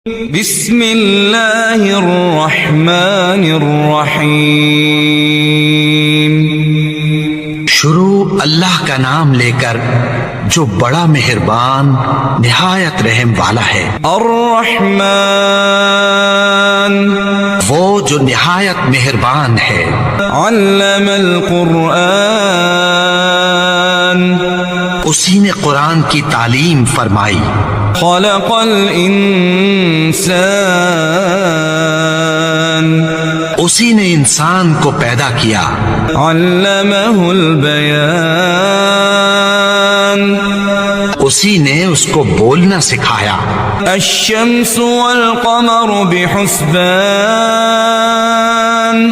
بسم اللہ الرحمن الرحیم۔ شروع اللہ کا نام لے کر جو بڑا مہربان نہایت رحم والا ہے۔ الرحمن وہ جو نہایت مہربان ہے۔ علم القرآن اسی نے قرآن کی تعلیم فرمائی۔ خلق الانسان اسی نے انسان کو پیدا کیا۔ علمہ البیان اسی نے اس کو بولنا سکھایا۔ الشمس والقمر بحسبان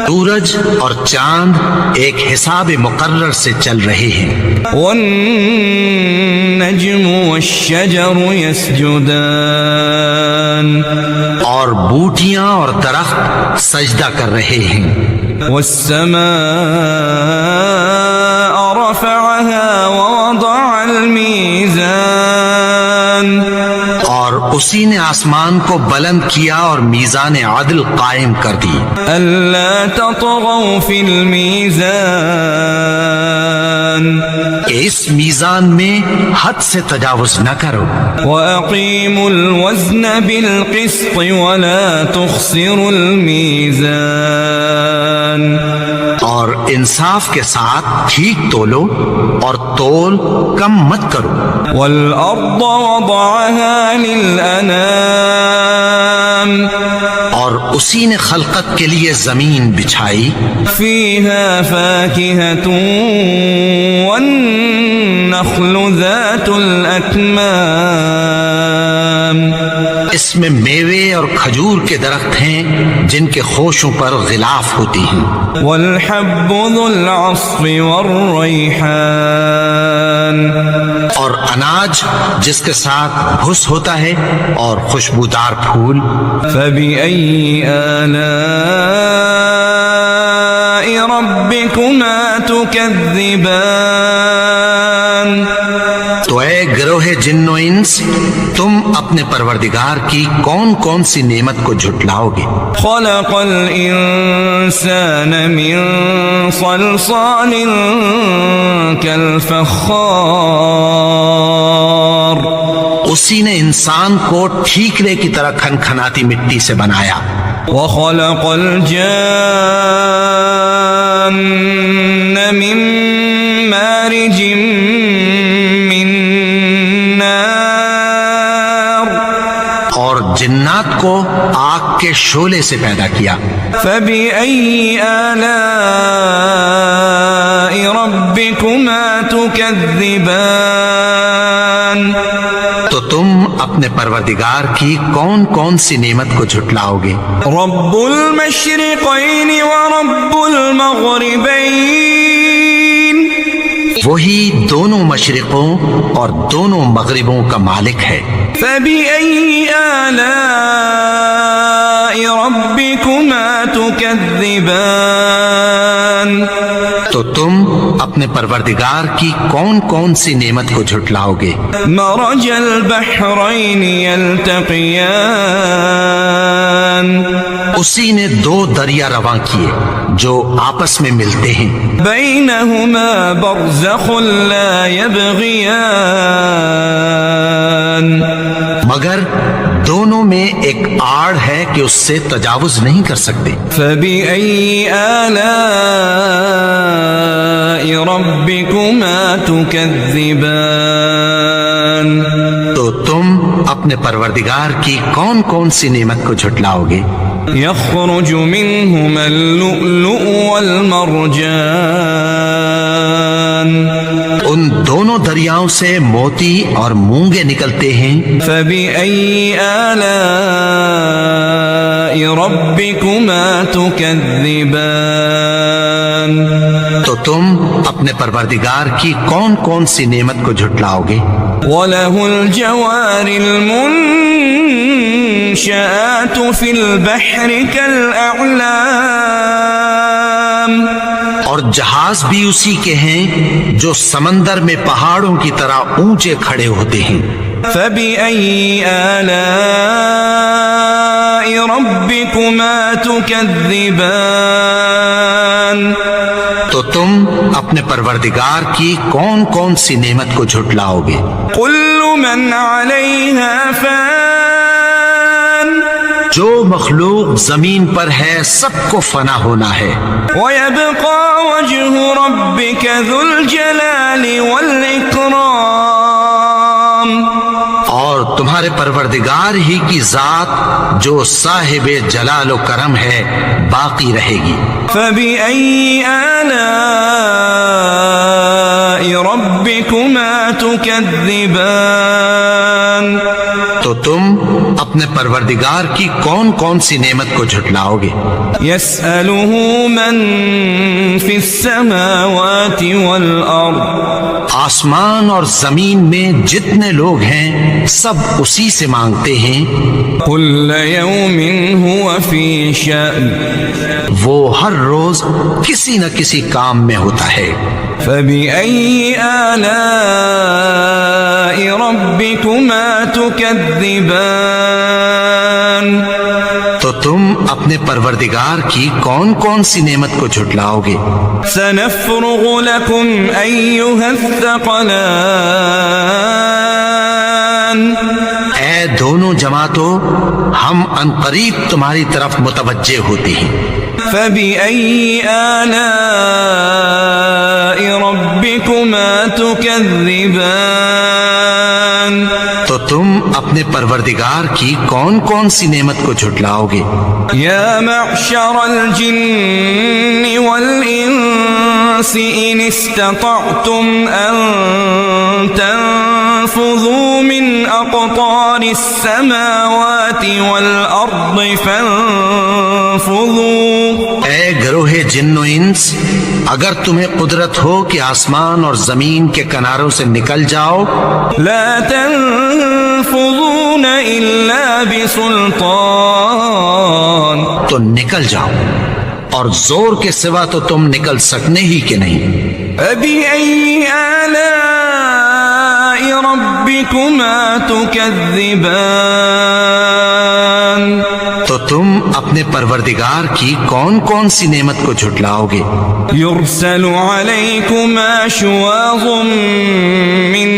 سورج اور چاند ایک حساب مقرر سے چل رہے ہیں۔ والنجم والشجر يسجدان اور بوٹیاں اور درخت سجدہ کر رہے ہیں۔ والسماء رفعها ووضع الميزان اور اسی نے آسمان کو بلند کیا اور میزان عدل قائم کر دی۔ ألا تطغوا في الميزان کہ اس میزان میں حد سے تجاوز نہ کرو۔ وأقيموا الوزن بالقسط ولا تخسروا الميزان اور انصاف کے ساتھ ٹھیک تولو اور تول کم مت کرو۔ والأرض وضعها للأنام اور اسی نے خلقت کے لیے زمین بچھائی۔ فيها فاكهة والنخل ذات الأكمام اس میں میوے اور کھجور کے درخت ہیں جن کے خوشوں پر غلاف ہوتی ہیں۔ والحب ذو العصف والریحان اور اناج جس کے ساتھ بھس ہوتا ہے اور خوشبودار پھول۔ فبأي آلاء ربكما تكذبان تو اے گروہ جن و انس، تم اپنے پروردگار کی کون کون سی نعمت کو جھٹلاؤ گے؟ خلق الانسان من صلصال كالفخار اسی نے انسان کو ٹھیکرے کی طرح کھنکھناتی مٹی سے بنایا۔ وخلق الجان من مارج من نار اور جنات کو آگ کے شعلے سے پیدا کیا۔ فبأي آلاء ربكما تكذبان تو تم اپنے پروردگار کی کون کون سی نعمت کو جھٹلاؤ گے؟ رب المشرقين ورب المغربين وہی دونوں مشرقوں اور دونوں مغربوں کا مالک ہے۔ فبأي آلاء ربكما تكذبان تو تم اپنے پروردگار کی کون کون سی نعمت کو جھٹلاؤ گے؟ مرج البحرين يلتقيان اسی نے دو دریا رواں کیے جو آپس میں ملتے ہیں۔ بينهما برزخ لا يبغيان مگر دونوں میں ایک آڑ ہے کہ اس سے تجاوز نہیں کر سکتے۔ فبأي آلاء ربكما تكذبان تو تم اپنے پروردگار کی کون کون سی نعمت کو جھٹلاؤ گے؟ يخرج منهما اللؤلؤ والمرجان ان دونوں دریاؤں سے موتی اور مونگے نکلتے ہیں۔ فبأي آلاء ربكما تكذبان تو تم اپنے پروردگار کی کون کون سی نعمت کو جھٹلاؤ گے؟ وله الجوار المنشآت في البحر كالأعلام اور جہاز بھی اسی کے ہیں جو سمندر میں پہاڑوں کی طرح اونچے کھڑے ہوتے ہیں۔ فبأي آلاء ربكما تكذبان تو تم اپنے پروردگار کی کون کون سی نعمت کو جھٹلاؤ گے؟ كل من عليها فان جو مخلوق زمین پر ہے سب کو فنا ہونا ہے، ويبقى وجه ربك ذو الجلال والإكرام اور تمہارے پروردگار ہی کی ذات جو صاحب جلال و کرم ہے باقی رہے گی۔ فبأي آلاء ربكما تكذبان تو تم اپنے پروردگار کی کون کون سی نعمت کو جھٹلاؤ گے؟ يسأله من في السماوات والأرض آسمان اور زمین میں جتنے لوگ ہیں سب اسی سے مانگتے ہیں، كل يوم هو في شأن وہ ہر روز کسی نہ کسی کام میں ہوتا ہے۔ فبأي آلاء ربكما تكذبان تو تم اپنے پروردگار کی کون کون سی نعمت کو جھٹلاؤ گے؟ سنفرغ لكم أيها الثقلان اے دونوں جماعتوں، ہم عنقریب تمہاری طرف متوجہ ہوتے ہیں۔ فبأي آلاء ربكما تكذبان تو تم اپنے پروردگار کی کون کون سی نعمت کو جھٹلاؤ گے؟ يا معشر الجن والإنس إن استطعتم أن تنفذوا من أقطار السماوات والأرض فانفذوا اے گروہ جن و انس، اگر تمہیں قدرت ہو کہ آسمان اور زمین کے کناروں سے نکل جاؤ، لا تنفذون إلا بسلطان تو نکل جاؤ، اور زور کے سوا تو تم نکل سکنے ہی کہ نہیں۔ فبأي آلاء ربكما تكذبان تو تم اپنے پروردگار کی کون کون سی نعمت کو جھٹلاؤ گے؟ يرسل عليكما شواظ من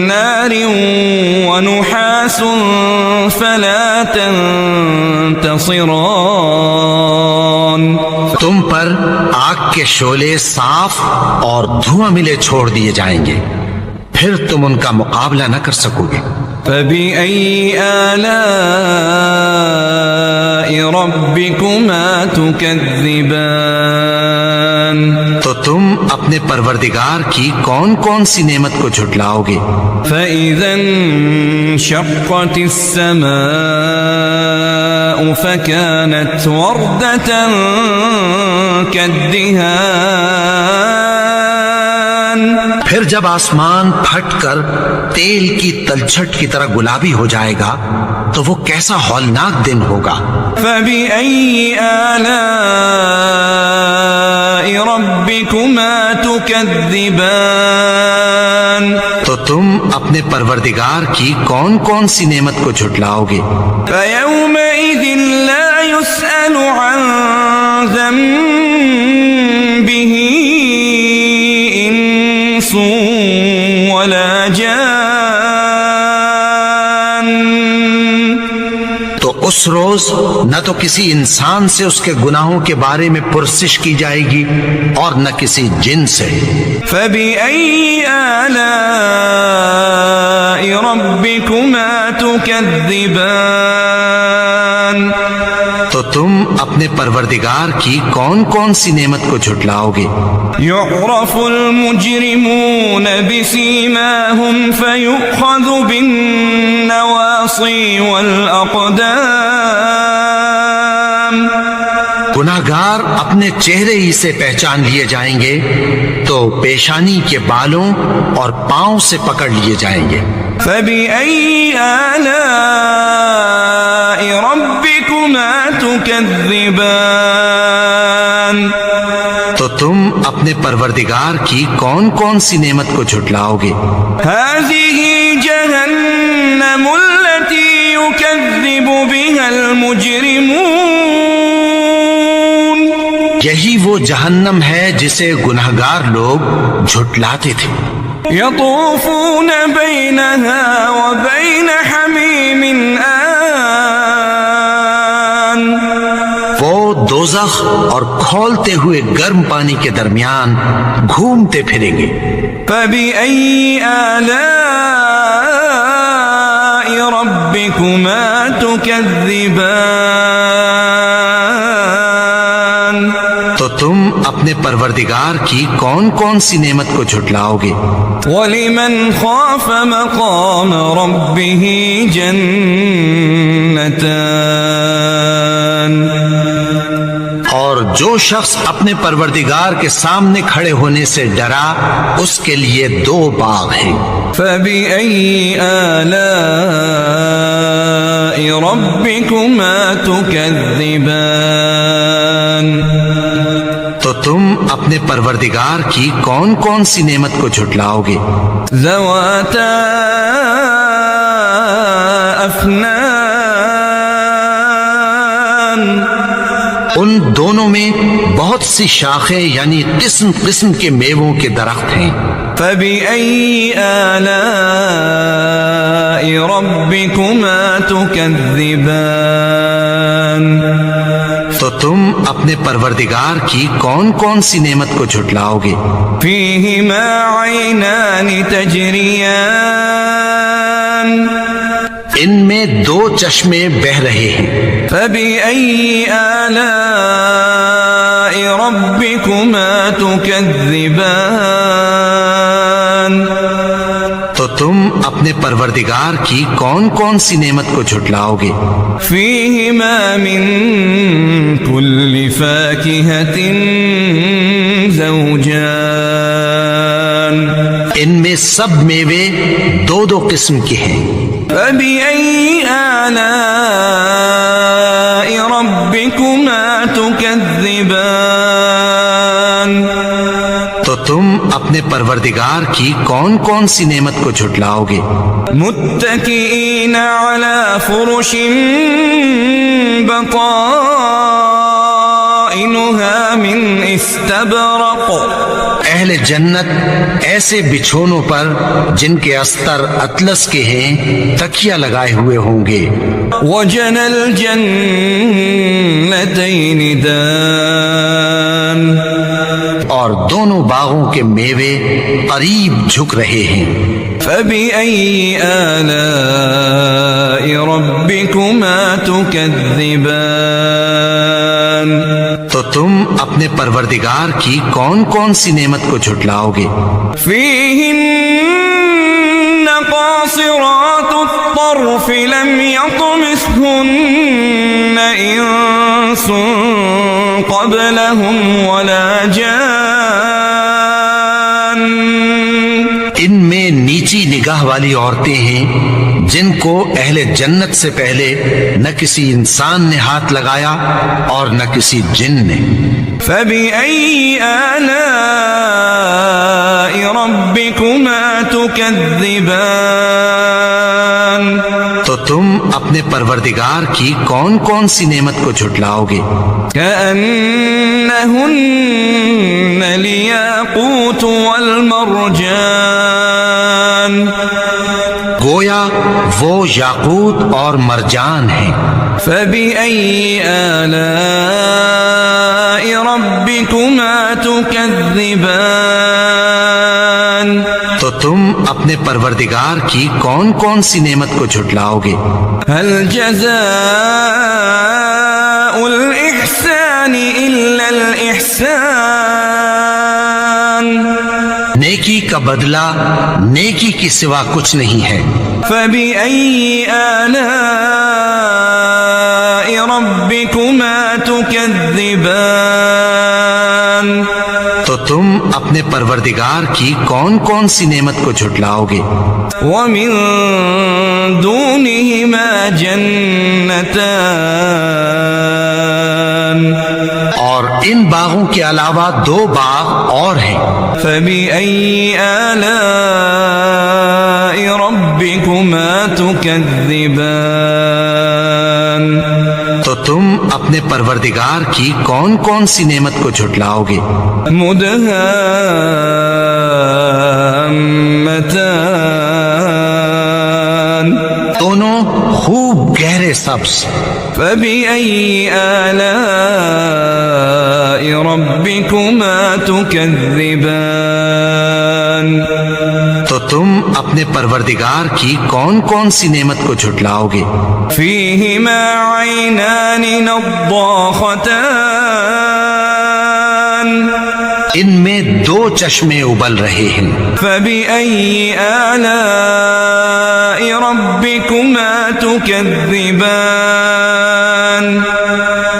نار ونحاس فلا تنتصران تم پر آگ کے شعلے صاف اور دھواں ملے چھوڑ دیے جائیں گے، پھر تم ان کا مقابلہ نہ کر سکو گے۔ فبأي آلاء ربكما تكذبان تو تم اپنے پروردگار کی کون کون سی نعمت کو جھٹلاؤ گے؟ فإذا انشقت السماء فكانت وردة كالدهان پھر جب آسمان پھٹ کر تیل کی تلچھٹ کی طرح گلابی ہو جائے گا تو وہ کیسا ہولناک دن ہوگا۔ فبأي آلاء ربكما تكذبان تو تم اپنے پروردگار کی کون کون سی نعمت کو جھٹلاؤ گے؟ فيومئذ لا يسأل عن ذنبه إنس ولا جان تو اس روز نہ تو کسی انسان سے اس کے گناہوں کے بارے میں پرسش کی جائے گی اور نہ کسی جن سے۔ فبأي آلاء ربكما تكذبان تو تم اپنے پروردگار کی کون کون سی نعمت کو جھٹلاؤ گے؟ يعرف المجرمون بسيماهم فيؤخذ بالنواصي والأقدام گناہگار اپنے چہرے ہی سے پہچان لیے جائیں گے تو پیشانی کے بالوں اور پاؤں سے پکڑ لیے جائیں گے۔ فبأي آلاء ربكما تكذبان تو تم اپنے پروردگار کی کون کون سی نعمت کو جھٹلاؤ گے؟ هذه جهنم التي يكذب بها المجرمون یہی وہ جہنم ہے جسے گنہگار لوگ جھٹلاتے تھے. يطوفون بينها وبين حميم آن. وہ دوزخ اور کھولتے ہوئے گرم پانی کے درمیان گھومتے پھریں گے. فبأي آلاء ربكما تكذبان. تو تم اپنے پروردگار کی کون کون سی نعمت کو جھٹلاؤ گے؟ وَلِمَنْ خَافَ مَقَامَ رَبِّهِ جَنَّتَانِ. اور جو شخص اپنے پروردگار کے سامنے کھڑے ہونے سے ڈرا اس کے لیے 2 باغ ہیں. فَبِأَيِّ آلَاءِ رَبِّكُمَا تُكَذِّبَانِ. تو تم اپنے پروردگار کی کون کون سی نعمت کو جھٹلاؤ گے؟ ذواتا افنان. ان دونوں میں بہت سی شاخیں یعنی قسم قسم کے میووں کے درخت ہیں. فبأي آلاء ربكما تكذبان. تو تم اپنے پروردگار کی کون کون سی نعمت کو جھٹلاؤ گے؟ فيهما عينان تجريان. ان میں 2 چشمے بہ رہے ہیں. فبأي آلاء ربكما تكذبان. تو تم اپنے پروردگار کی کون کون سی نعمت کو جھٹلاؤ گے؟ فيهما من كل فاكهة زوجان. ان میں سب میوے 2 قسم کے ہیں. فبأي آلاء ربكما تكذبان. تو تم اپنے پروردگار کی کون کون سی نعمت کو جھٹلاؤ گے؟ متكئين على فرش بطائنها من استبرق. اہل جنت ایسے بچھونوں پر جن کے استر اطلس کے ہیں تکیہ لگائے ہوئے ہوں گے. وجنى الجنتين دان. اور دونوں باغوں کے میوے قریب جھک رہے ہیں. فبأي آلاء ربكما تكذبان. تو تم اپنے پروردگار کی کون کون سی نعمت کو جھٹلاؤ گے؟ فيهن قاصرات الطرف لم يطمثهن إنس قبلهم ولا جان. ان میں نیچی نگاہ والی عورتیں ہیں جن کو اہل جنت سے پہلے نہ کسی انسان نے ہاتھ لگایا اور نہ کسی جن نے. فبأي آلاء ربكما تكذبان. تو تم اپنے پروردگار کی کون کون سی نعمت کو جھٹلاؤ گے؟ كأنهن الياقوت والمرجان. گویا وہ یاقوت اور مرجان ہیں. فبأي آلاء ربكما تكذبان. تو تم اپنے پروردگار کی کون کون سی نعمت کو جھٹلاؤ گے؟ هل جزاء الإحسان إلا الإحسان. نیکی کا بدلہ نیکی کی سوا کچھ نہیں ہے. فبأي آلاء ربكما تكذبان. تو تم اپنے پروردگار کی کون کون سی نعمت کو جھٹلاؤ گے؟ ومن دونهما جنتان. اور ان باغوں کے علاوہ 2 باغ اور ہیں. فبأي آلاء ربكما تكذبان. تو تم اپنے پروردگار کی کون کون سی نعمت کو جھٹلاؤ گے؟ مدهامتان دونوں خوب گہرے سبز. فبأي آلاء ربكما تكذبان تو تم اپنے پروردگار کی کون کون سی نعمت کو جھٹلاؤ گے؟ فيهما عينان نضاختان ان میں دو چشمے ابل رہے ہیں. فبأي آلاء ربكما تكذبان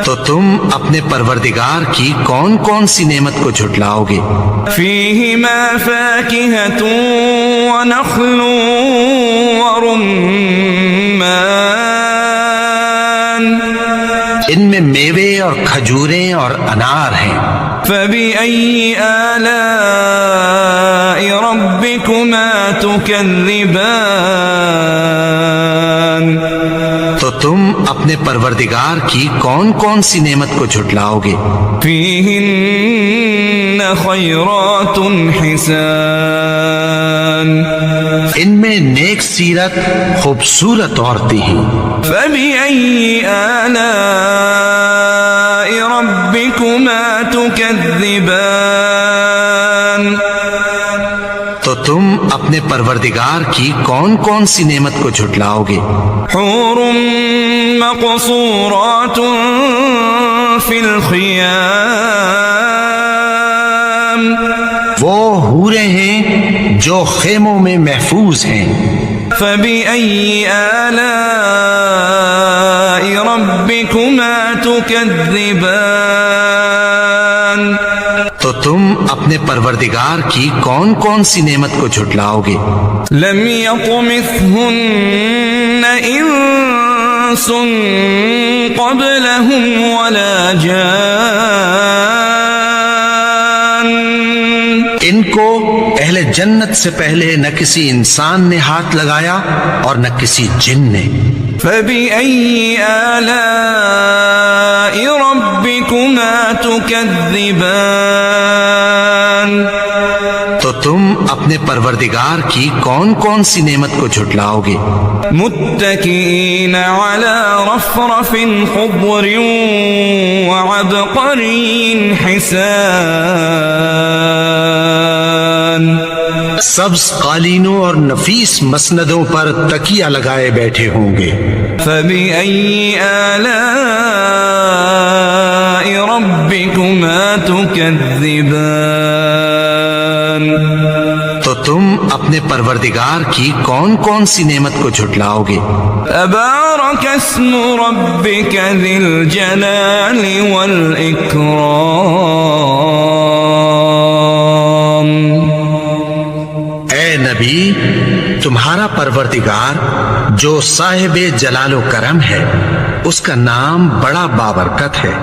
تو تم اپنے پروردگار کی کون کون سی نعمت کو جھٹلاؤ گے؟ فيهما فاكهة ونخل ورمان ان میں میوے اور کھجوریں اور انار ہیں. فبأي آلاء ربكما تكذبان تو تم اپنے پروردگار کی کون کون سی نعمت کو جھٹلاؤ گے؟ فيهن خيرات حسان ان میں نیک سیرت خوبصورت عورتیں ہیں. فبأي آلاء ربكما تكذبان تو تم اپنے پروردگار کی کون کون سی نعمت کو جھٹلاؤ گے؟ حور مقصورات في الخيام وہ حوریں ہیں جو خیموں میں محفوظ ہیں. فبأي آلاء ربكما تكذبان تو تم اپنے پروردگار کی کون کون سی نعمت کو جھٹلاؤ گے؟ لم يطمثهن انس قبلهم ولا جان ان کو اہل جنت سے پہلے نہ کسی انسان نے ہاتھ لگایا اور نہ کسی جن نے. فبأي آلاء ربكما تكذبان تو تم اپنے پروردگار کی کون کون سی نعمت کو جھٹلاؤ گے؟ متكئين على رفرف خضر وعبقري حسان سبز قالینوں اور نفیس مسندوں پر تکیہ لگائے بیٹھے ہوں گے. فبأي آلاء ربكما تكذبان تو تم اپنے پروردگار کی کون کون سی نعمت کو جھٹلاؤ گے؟ تبارك اسم ربك ذي الجلال والإكرام اے نبی، تمہارا پروردگار جو صاحب جلال و کرم ہے، اس کا نام بڑا بابرکت ہے.